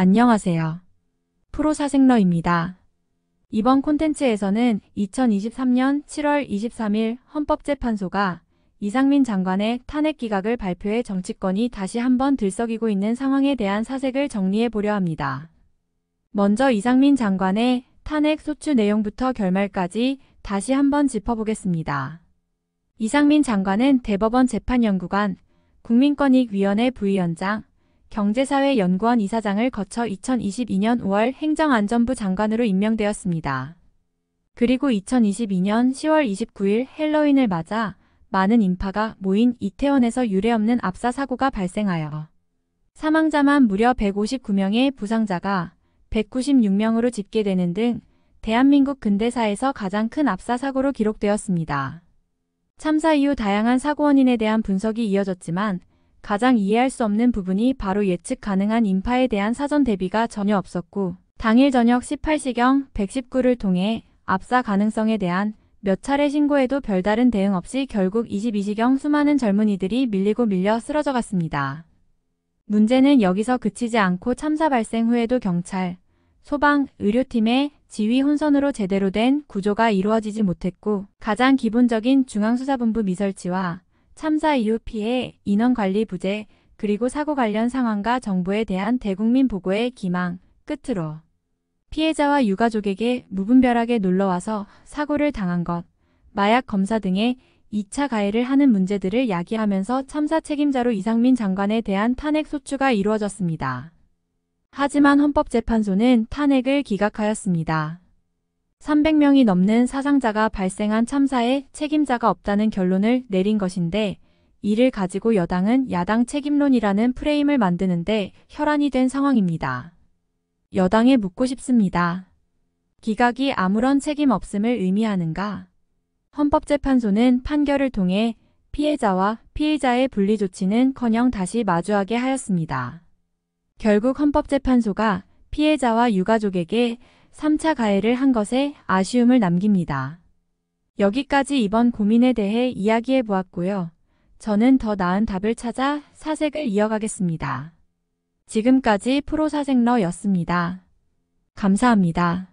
안녕하세요. 프로사생러입니다. 이번 콘텐츠에서는 2023년 7월 23일 헌법재판소가 이상민 장관의 탄핵 기각을 발표해 정치권이 다시 한번 들썩이고 있는 상황에 대한 사색을 정리해 보려 합니다. 먼저 이상민 장관의 탄핵 소추 내용부터 결말까지 다시 한번 짚어보겠습니다. 이상민 장관은 대법원 재판연구관, 국민권익위원회 부위원장, 경제사회연구원 이사장을 거쳐 2022년 5월 행정안전부 장관으로 임명되었습니다. 그리고 2022년 10월 29일 헬로윈을 맞아 많은 인파가 모인 이태원에서 유례없는 압사 사고가 발생하여 사망자만 무려 159명에 부상자가 196명으로 집계되는 등 대한민국 근대사에서 가장 큰 압사 사고로 기록되었습니다. 참사 이후 다양한 사고 원인에 대한 분석이 이어졌지만 가장 이해할 수 없는 부분이 바로 예측 가능한 인파에 대한 사전 대비가 전혀 없었고 당일 저녁 18시경 119를 통해 압사 가능성에 대한 몇 차례 신고에도 별다른 대응 없이 결국 22시경 수많은 젊은이들이 밀리고 밀려 쓰러져 갔습니다. 문제는 여기서 그치지 않고 참사 발생 후에도 경찰, 소방, 의료팀의 지휘 혼선으로 제대로 된 구조가 이루어지지 못했고 가장 기본적인 중앙수사본부 미설치와 참사 이후 피해, 인원관리 부재, 그리고 사고 관련 상황과 정보에 대한 대국민 보고의 기망, 끝으로 피해자와 유가족에게 무분별하게 놀러와서 사고를 당한 것, 마약 검사 등의 2차 가해를 하는 문제들을 야기하면서 참사 책임자로 이상민 장관에 대한 탄핵 소추가 이루어졌습니다. 하지만 헌법재판소는 탄핵을 기각하였습니다. 300명이 넘는 사상자가 발생한 참사에 책임자가 없다는 결론을 내린 것인데 이를 가지고 여당은 야당 책임론이라는 프레임을 만드는데 혈안이 된 상황입니다. 여당에 묻고 싶습니다. 기각이 아무런 책임 없음을 의미하는가? 헌법재판소는 판결을 통해 피해자와 피의자의 분리 조치는커녕 다시 마주하게 하였습니다. 결국 헌법재판소가 피해자와 유가족에게 3차 가해를 한 것에 아쉬움을 남깁니다. 여기까지 이번 고민에 대해 이야기해 보았고요. 저는 더 나은 답을 찾아 사색을 이어가겠습니다. 지금까지 프로사생러였습니다. 감사합니다.